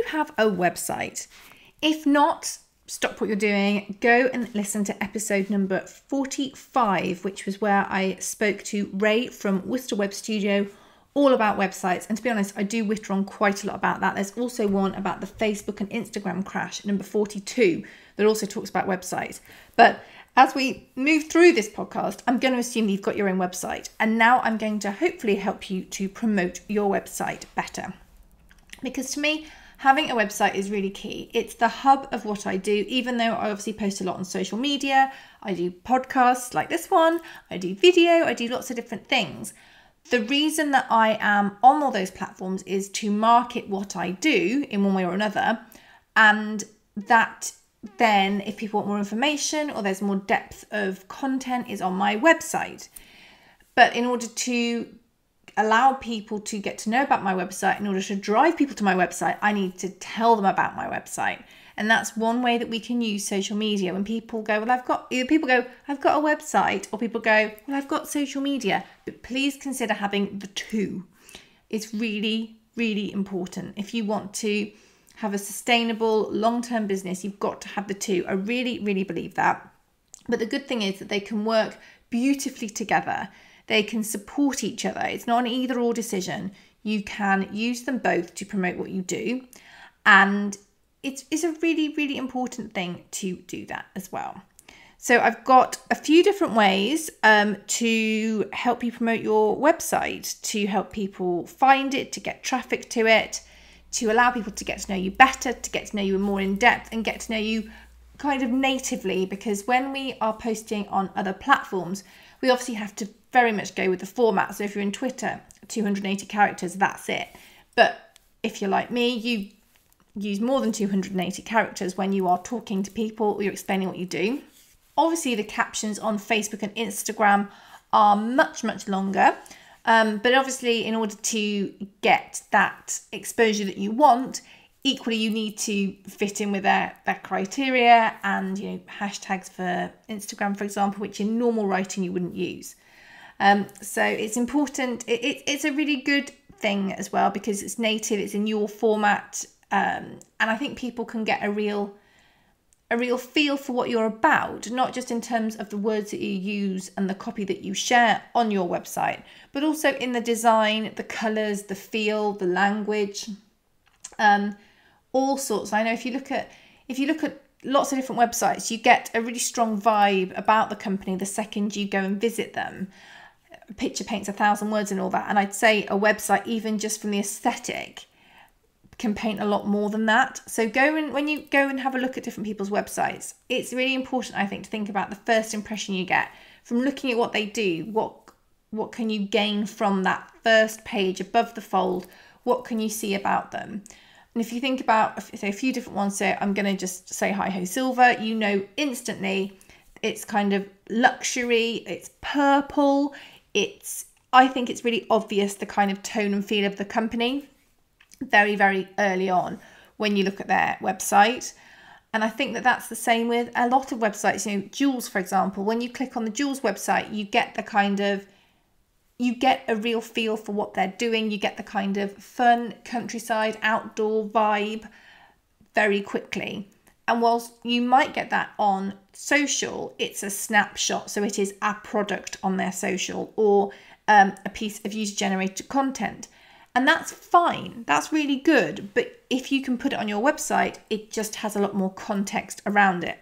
have a website? If not, stop what you're doing, go and listen to episode number 45, which was where I spoke to Ray from Worcester Web Studio all about websites. And to be honest, I do witter on quite a lot about that. There's also one about the Facebook and Instagram crash, number 42, that also talks about websites. But as we move through this podcast, I'm going to assume that you've got your own website. And now I'm going to hopefully help you to promote your website better. Because to me, having a website is really key. It's the hub of what I do, even though I obviously post a lot on social media. I do podcasts like this one. I do video. I do lots of different things. The reason that I am on all those platforms is to market what I do in one way or another. And that then, if people want more information or there's more depth of content, is on my website. But in order to allow people to get to know about my website, in order to drive people to my website, I need to tell them about my website. And that's one way that we can use social media. When people go, well, I've got a website, or people go, well, I've got social media. But please consider having the two. It's really, really important. If you want to have a sustainable long-term business, you've got to have the two. I really, really believe that. But the good thing is that they can work beautifully together. They can support each other. It's not an either or decision. You can use them both to promote what you do. And it's a really, really important thing to do that as well. So I've got a few different ways to help you promote your website, to help people find it, to get traffic to it, to allow people to get to know you better, to get to know you more in depth, and get to know you kind of natively. Because when we are posting on other platforms, we obviously have to very much go with the format. So if you're in Twitter, 280 characters, that's it. But if you're like me, you use more than 280 characters when you are talking to people or you're explaining what you do. Obviously, the captions on Facebook and Instagram are much, much longer. But obviously, in order to get that exposure that you want, equally, you need to fit in with that criteria and, hashtags for Instagram, for example, which in normal writing you wouldn't use. So it's important. It's a really good thing as well because it's native, it's in your format. And I think people can get a real feel for what you're about, not just in terms of the words that you use and the copy that you share on your website, but also in the design, the colours, the feel, the language, all sorts. I know if you look at lots of different websites, you get a really strong vibe about the company the second you go and visit them. A picture paints 1,000 words and all that. And I'd say a website, even just from the aesthetic, can paint a lot more than that. So when you go and have a look at different people's websites, it's really important, I think, to think about the first impression you get from looking at what they do. What can you gain from that first page above the fold? What can you see about them? And if you think about, say, a few different ones, so I'm going to just say Hi Ho Silver, instantly it's kind of luxury, it's purple, I think it's really obvious the kind of tone and feel of the company very, very early on when you look at their website. And I think that that's the same with a lot of websites. Jules, for example, when you click on the Jules website, you get a real feel for what they're doing. You get the kind of fun countryside outdoor vibe very quickly. And whilst you might get that on social, it's a snapshot. So it is a product on their social or a piece of user-generated content. And that's fine. That's really good. But if you can put it on your website, it just has a lot more context around it.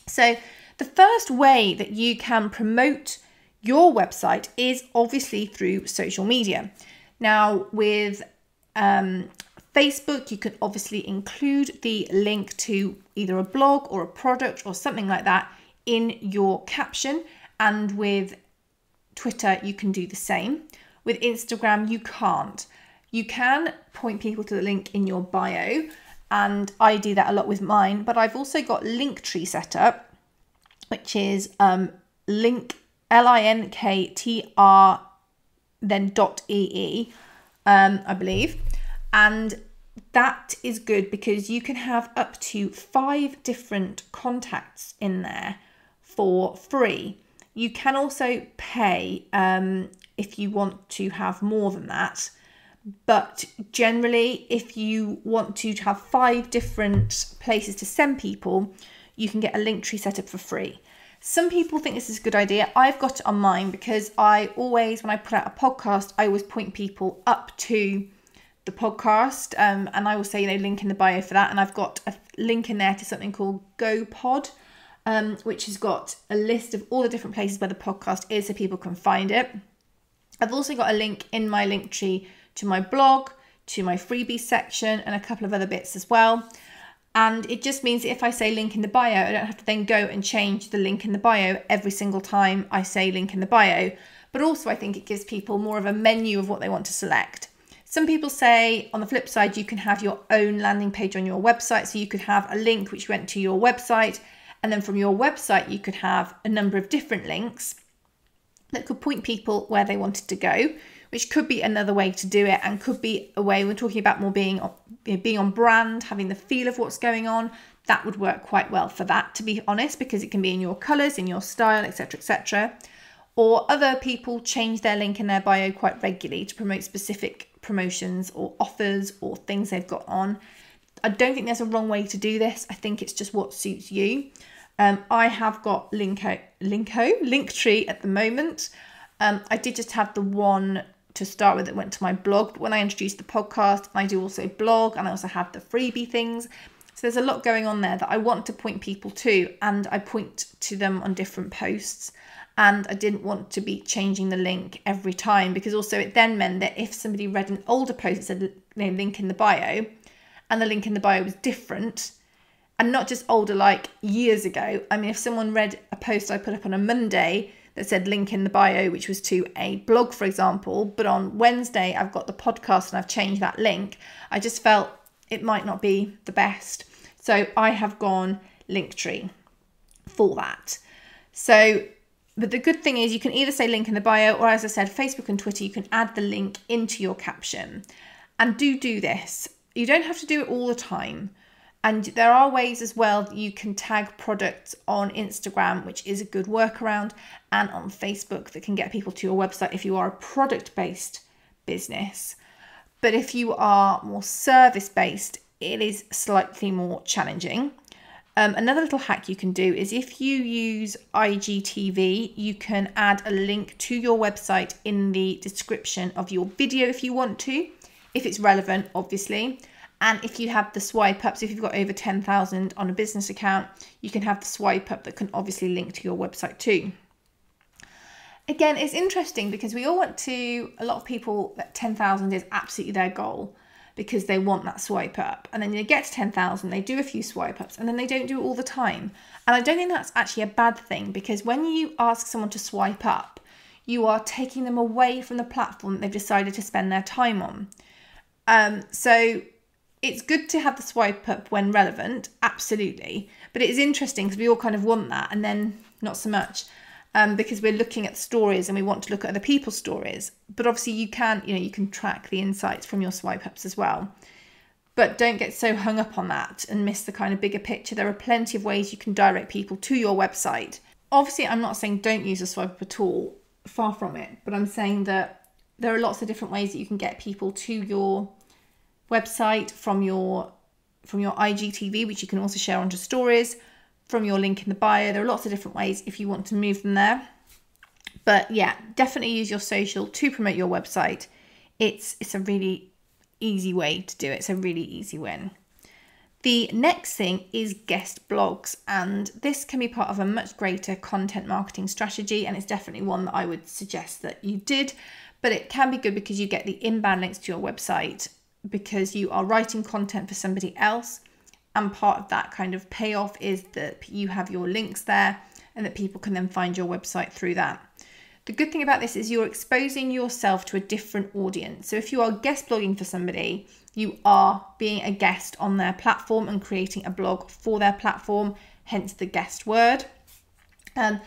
So the first way that you can promote your website is obviously through social media. Now, with Facebook, you can obviously include the link to either a blog or a product or something like that in your caption. And with Twitter, you can do the same. With Instagram, you can't. You can point people to the link in your bio, and I do that a lot with mine, but I've also got Linktree set up, which is link, LINKTR, then .ee, I believe. And that is good because you can have up to 5 different contacts in there for free. You can also pay if you want to have more than that. But generally, if you want to have 5 different places to send people, you can get a Linktree set up for free. Some people think this is a good idea. I've got it on mine because I always, when I put out a podcast, I always point people up to the podcast, and I will say, link in the bio for that. And I've got a link in there to something called GoPod, which has got a list of all the different places where the podcast is so people can find it. I've also got a link in my Linktree to my blog, to my freebies section, and a couple of other bits as well. And it just means that if I say link in the bio, I don't have to then go and change the link in the bio every single time I say link in the bio. But also I think it gives people more of a menu of what they want to select. Some people say on the flip side, you can have your own landing page on your website. So you could have a link which went to your website, and then from your website, you could have a number of different links that could point people where they wanted to go, which could be another way to do it, and could be a way, we're talking about more being on brand, having the feel of what's going on. That would work quite well for that, to be honest, because it can be in your colours, in your style, etc., etc. Or other people change their link in their bio quite regularly to promote specific promotions or offers or things they've got on. I don't think there's a wrong way to do this. I think it's just what suits you. I have got Linktree at the moment. I did just have the one to start with that went to my blog, but when I introduced the podcast, I do also blog, and I also have the freebie things. So there's a lot going on there that I want to point people to, and I point to them on different posts. And I didn't want to be changing the link every time, because also it then meant that if somebody read an older post that said link in the bio, and the link in the bio was different, and not just older like years ago. I mean, if someone read a post I put up on a Monday that said link in the bio, which was to a blog, for example, but on Wednesday I've got the podcast and I've changed that link, I just felt it might not be the best. So I have gone Linktree for that. So, but the good thing is you can either say link in the bio, or as I said, Facebook and Twitter, you can add the link into your caption. And do this. You don't have to do it all the time. And there are ways as well that you can tag products on Instagram, which is a good workaround, and on Facebook that can get people to your website if you are a product-based business. But if you are more service-based, it is slightly more challenging. Another little hack you can do is if you use IGTV, you can add a link to your website in the description of your video if you want to, if it's relevant, obviously. And if you have the swipe up, so if you've got over 10,000 on a business account, you can have the swipe up that can obviously link to your website too. Again, it's interesting because we all want to, a lot of people, that 10,000 is absolutely their goal because they want that swipe up. And then they get to 10,000, they do a few swipe ups, and then they don't do it all the time. And I don't think that's actually a bad thing, because when you ask someone to swipe up, you are taking them away from the platform that they've decided to spend their time on. So it's good to have the swipe up when relevant, absolutely. But it is interesting because we all kind of want that, and then not so much, because we're looking at stories and we want to look at other people's stories. But obviously you can track the insights from your swipe ups as well. But don't get so hung up on that and miss the kind of bigger picture. There are plenty of ways you can direct people to your website. Obviously, I'm not saying don't use a swipe up at all, far from it. But I'm saying that there are lots of different ways that you can get people to your website from your IGTV, which you can also share onto stories, from your link in the bio. There are lots of different ways if you want to move them there. But yeah, definitely use your social to promote your website. It's a really easy way to do it. It's a really easy win. The next thing is guest blogs, and this can be part of a much greater content marketing strategy, and it's definitely one that I would suggest that you did. But it can be good because you get the inbound links to your website because you are writing content for somebody else, and part of that kind of payoff is that you have your links there and that people can then find your website through that. The good thing about this is you're exposing yourself to a different audience. So if you are guest blogging for somebody, you are being a guest on their platform and creating a blog for their platform, hence the guest word. And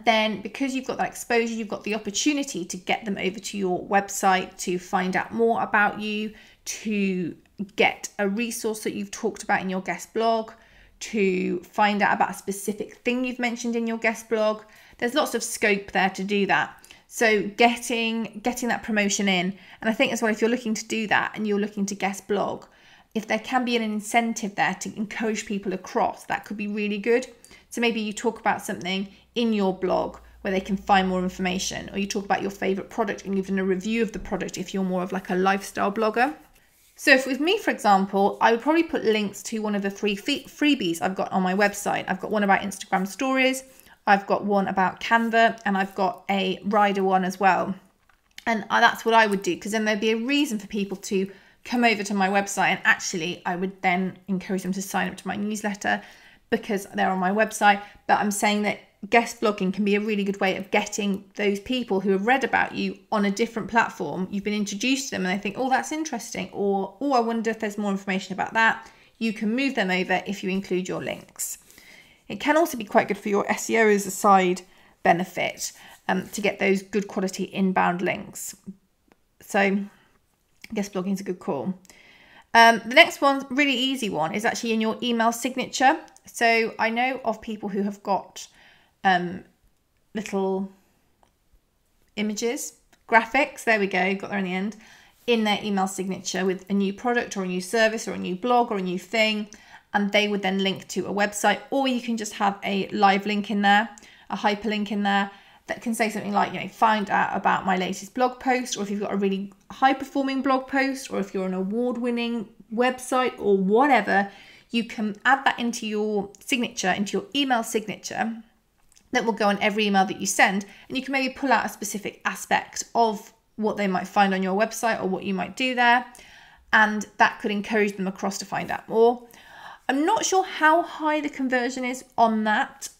then because you've got that exposure, you've got the opportunity to get them over to your website to find out more about you, to get a resource that you've talked about in your guest blog, to find out about a specific thing you've mentioned in your guest blog. There's lots of scope there to do that. So getting that promotion in. And I think as well, if you're looking to do that and you're looking to guest blog, if there can be an incentive there to encourage people across, that could be really good. So maybe you talk about something in your blog where they can find more information, or you talk about your favorite product and you've done a review of the product if you're more of like a lifestyle blogger. So if with me, for example, I would probably put links to one of the freebies I've got on my website. I've got one about Instagram stories, I've got one about Canva, and I've got a rider one as well. And that's what I would do, because then there'd be a reason for people to come over to my website. And actually, I would then encourage them to sign up to my newsletter because they're on my website. But I'm saying that guest blogging can be a really good way of getting those people who have read about you on a different platform. You've been introduced to them and they think, oh, that's interesting. Or, oh, I wonder if there's more information about that. You can move them over if you include your links. It can also be quite good for your SEO as a side benefit to get those good quality inbound links. So guest blogging is a good call. The next one, really easy one, is actually in your email signature. So I know of people who have got little images, graphics, there we go, got there in the end, in their email signature with a new product or a new service or a new blog or a new thing. And they would then link to a website, or you can just have a live link in there, a hyperlink in there that can say something like, you know, find out about my latest blog post, or if you've got a really high performing blog post, or if you're an award-winning website or whatever, you can add that into your signature, into your email signature that will go on every email that you send. And you can maybe pull out a specific aspect of what they might find on your website or what you might do there. And that could encourage them across to find out more. I'm not sure how high the conversion is on that,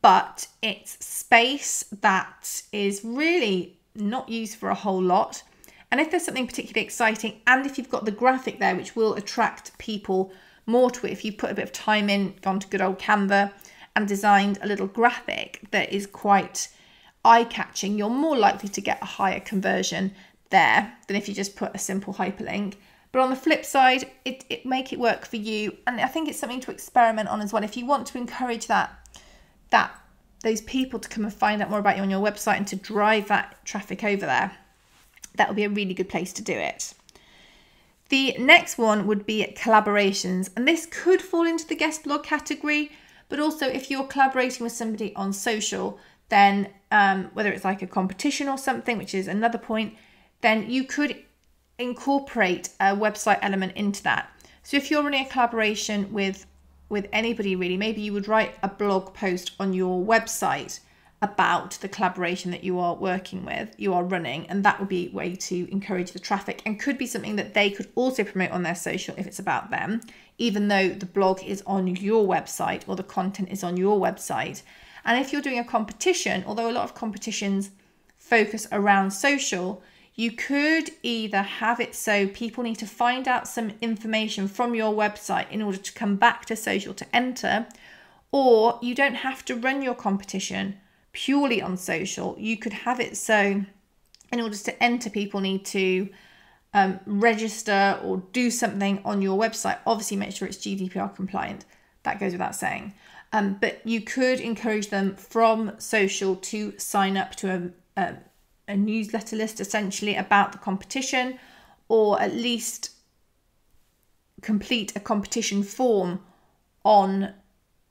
but it's space that is really not used for a whole lot. And if there's something particularly exciting, and if you've got the graphic there, which will attract people more to it, if you put a bit of time in, gone to good old Canva and designed a little graphic that is quite eye-catching, you're more likely to get a higher conversion there than if you just put a simple hyperlink. But on the flip side, it make it work for you. And I think it's something to experiment on as well. If you want to encourage those people to come and find out more about you on your website and to drive that traffic over there, that would be a really good place to do it. The next one would be collaborations. And this could fall into the guest blog category, but also if you're collaborating with somebody on social, then whether it's like a competition or something, which is another point, then you could incorporate a website element into that. So if you're running a collaboration with anybody really, maybe you would write a blog post on your website about the collaboration that you are working with, you are running, and that would be a way to encourage the traffic, and could be something that they could also promote on their social if it's about them, even though the blog is on your website or the content is on your website. And if you're doing a competition, although a lot of competitions focus around social, you could either have it so people need to find out some information from your website in order to come back to social to enter, or you don't have to run your competition purely on social. You could have it so in order to enter, people need to register or do something on your website. Obviously, make sure it's GDPR compliant. That goes without saying. But you could encourage them from social to sign up to a newsletter list essentially about the competition, or at least complete a competition form on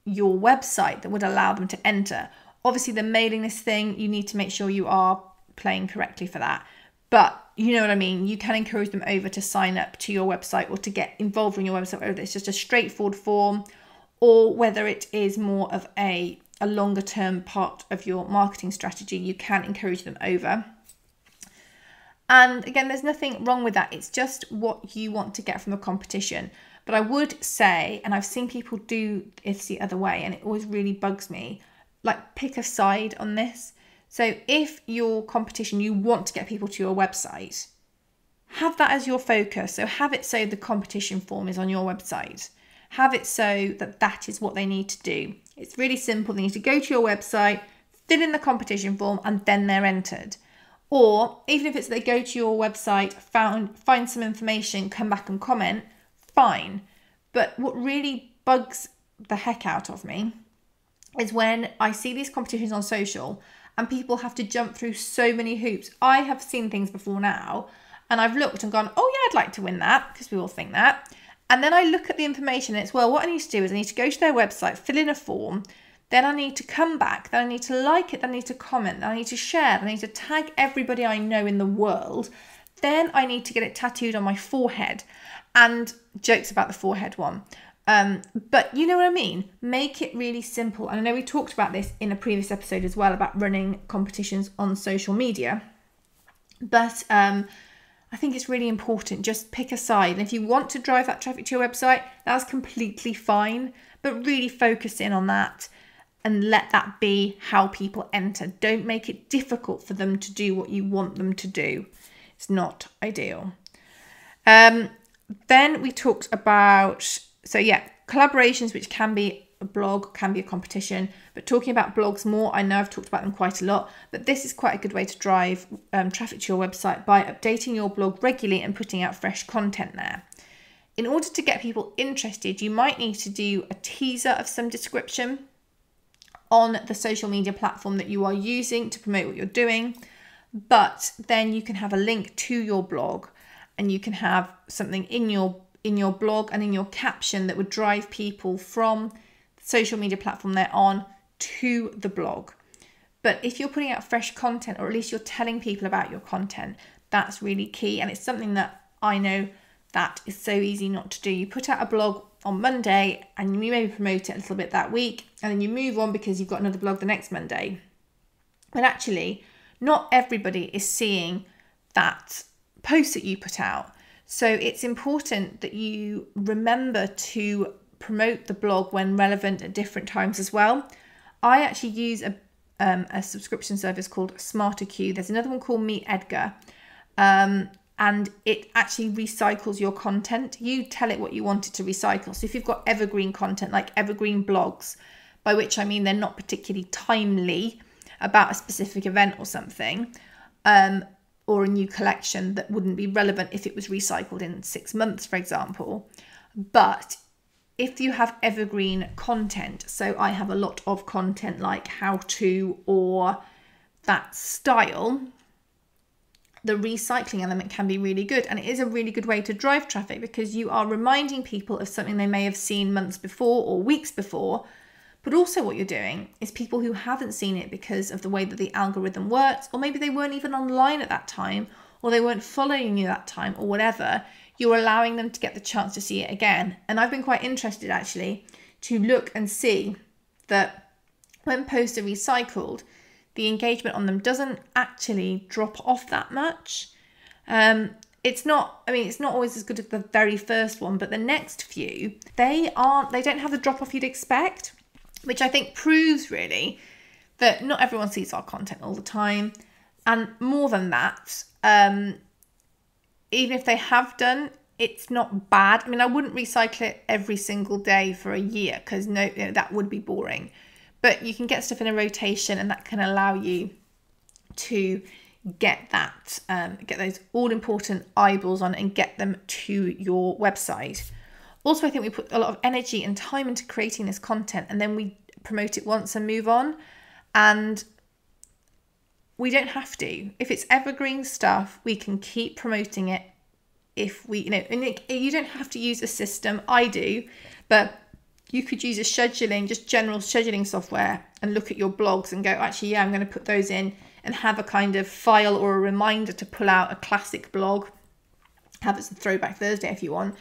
your website that would allow them to enter. Obviously the mailing list thing, you need to make sure you are playing correctly for that, but you know what I mean. You can encourage them over to sign up to your website or to get involved in your website, whether it's just a straightforward form or whether it is more of a longer term part of your marketing strategy. You can encourage them over. And again, there's nothing wrong with that. It's just what you want to get from a competition. But I would say, and I've seen people do this the other way, and it always really bugs me, like pick a side on this. So if your competition, you want to get people to your website, have that as your focus. So have it so the competition form is on your website. Have it so that is what they need to do. It's really simple. They need to go to your website, fill in the competition form, and then they're entered. Or even if it's they go to your website, find some information, come back and comment, fine. But what really bugs the heck out of me is when I see these competitions on social and people have to jump through so many hoops. I have seen things before now and I've looked and gone, oh yeah, I'd like to win that, because we all think that. And then I look at the information and it's, well, what I need to do is I need to go to their website, fill in a form, then I need to come back, then I need to like it, then I need to comment, then I need to share, then I need to tag everybody I know in the world, then I need to get it tattooed on my forehead. And jokes about the forehead one. But you know what I mean? Make it really simple. And I know we talked about this in a previous episode as well, about running competitions on social media. But I think it's really important. Just pick a side. And if you want to drive that traffic to your website, that's completely fine. But really focus in on that and let that be how people enter. Don't make it difficult for them to do what you want them to do. It's not ideal. Then we talked about, so yeah, collaborations, which can be a blog, can be a competition, but talking about blogs more, I know I've talked about them quite a lot, but this is quite a good way to drive traffic to your website by updating your blog regularly and putting out fresh content there. In order to get people interested, you might need to do a teaser of some description on the social media platform that you are using to promote what you're doing, but then you can have a link to your blog and you can have something in your blog and in your caption that would drive people from the social media platform they're on to the blog. But if you're putting out fresh content, or at least you're telling people about your content, that's really key. And it's something that I know that is so easy not to do. You put out a blog on Monday and you maybe promote it a little bit that week, and then you move on because you've got another blog the next Monday. But actually, not everybody is seeing that post that you put out. So it's important that you remember to promote the blog when relevant at different times as well. I actually use a subscription service called SmarterQ. There's another one called Meet Edgar, and it actually recycles your content. You tell it what you want it to recycle. So if you've got evergreen content, like evergreen blogs, by which I mean they're not particularly timely about a specific event or something, or a new collection that wouldn't be relevant if it was recycled in 6 months, for example. But if you have evergreen content, so I have a lot of content like how to or that style, the recycling element can be really good. And it is a really good way to drive traffic, because you are reminding people of something they may have seen months before or weeks before. But also what you're doing is people who haven't seen it because of the way that the algorithm works, or maybe they weren't even online at that time, or they weren't following you that time, or whatever, you're allowing them to get the chance to see it again. And I've been quite interested actually to look and see that when posts are recycled, the engagement on them doesn't actually drop off that much. It's not always as good as the very first one, but the next few, they don't have the drop off you'd expect, which I think proves really that not everyone sees our content all the time. And more than that, even if they have done, it's not bad. I mean, I wouldn't recycle it every single day for a year, because that would be boring. But you can get stuff in a rotation, and that can allow you to get those all-important eyeballs on and get them to your website. Also, I think we put a lot of energy and time into creating this content, and then we promote it once and move on. And we don't have to. If it's evergreen stuff, we can keep promoting it. If we, and you don't have to use a system. I do, but you could use just general scheduling software and look at your blogs and go, actually, yeah, I'm going to put those in, and have a kind of file or a reminder to pull out a classic blog. Have it as a throwback Thursday if you want.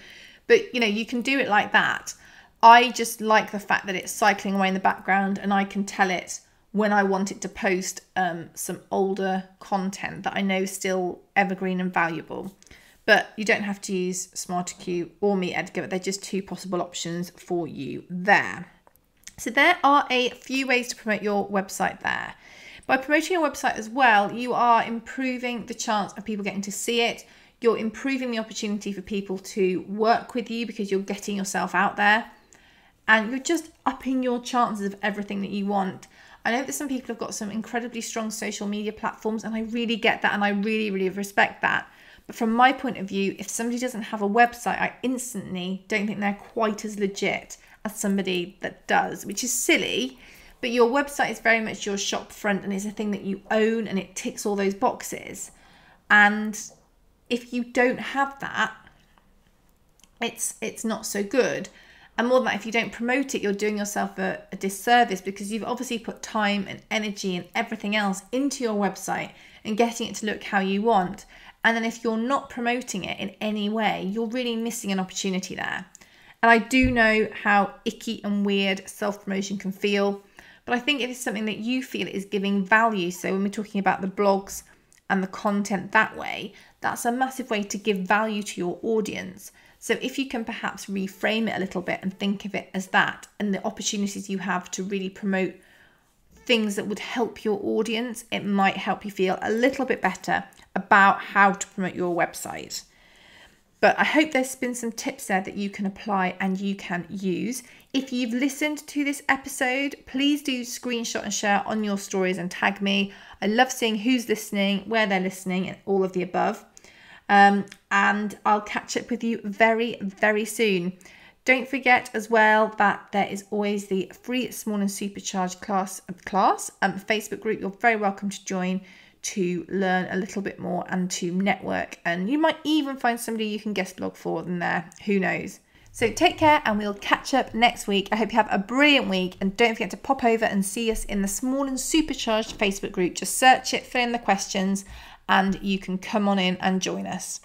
But, you can do it like that. I just like the fact that it's cycling away in the background, and I can tell it when I want it to post some older content that I know is still evergreen and valuable. But you don't have to use SmarterQ or Meet Edgar. They're just two possible options for you there. So there are a few ways to promote your website there. By promoting your website as well, you are improving the chance of people getting to see it. You're improving the opportunity for people to work with you because you're getting yourself out there, and you're just upping your chances of everything that you want. I know that some people have got some incredibly strong social media platforms, and I really get that, and I really, really respect that. But from my point of view, if somebody doesn't have a website, I instantly don't think they're quite as legit as somebody that does, which is silly, but your website is very much your shop front and it's a thing that you own and it ticks all those boxes. And if you don't have that, it's not so good. And more than that, if you don't promote it, you're doing yourself a disservice, because you've obviously put time and energy and everything else into your website and getting it to look how you want. And then if you're not promoting it in any way, you're really missing an opportunity there. And I do know how icky and weird self-promotion can feel, but I think it is something that you feel is giving value. So when we're talking about the blogs and the content that way, that's a massive way to give value to your audience. So if you can perhaps reframe it a little bit and think of it as that, and the opportunities you have to really promote things that would help your audience, it might help you feel a little bit better about how to promote your website. But I hope there's been some tips there that you can apply and you can use. If you've listened to this episode, please do screenshot and share on your stories and tag me. I love seeing who's listening, where they're listening, and all of the above. And I'll catch up with you very, very soon. Don't forget as well that there is always the free Small and Supercharged class Facebook group. You're very welcome to join to learn a little bit more and to network. And you might even find somebody you can guest blog for in there. Who knows? So take care and we'll catch up next week. I hope you have a brilliant week, and don't forget to pop over and see us in the Small and Supercharged Facebook group. Just search it, fill in the questions, and you can come on in and join us.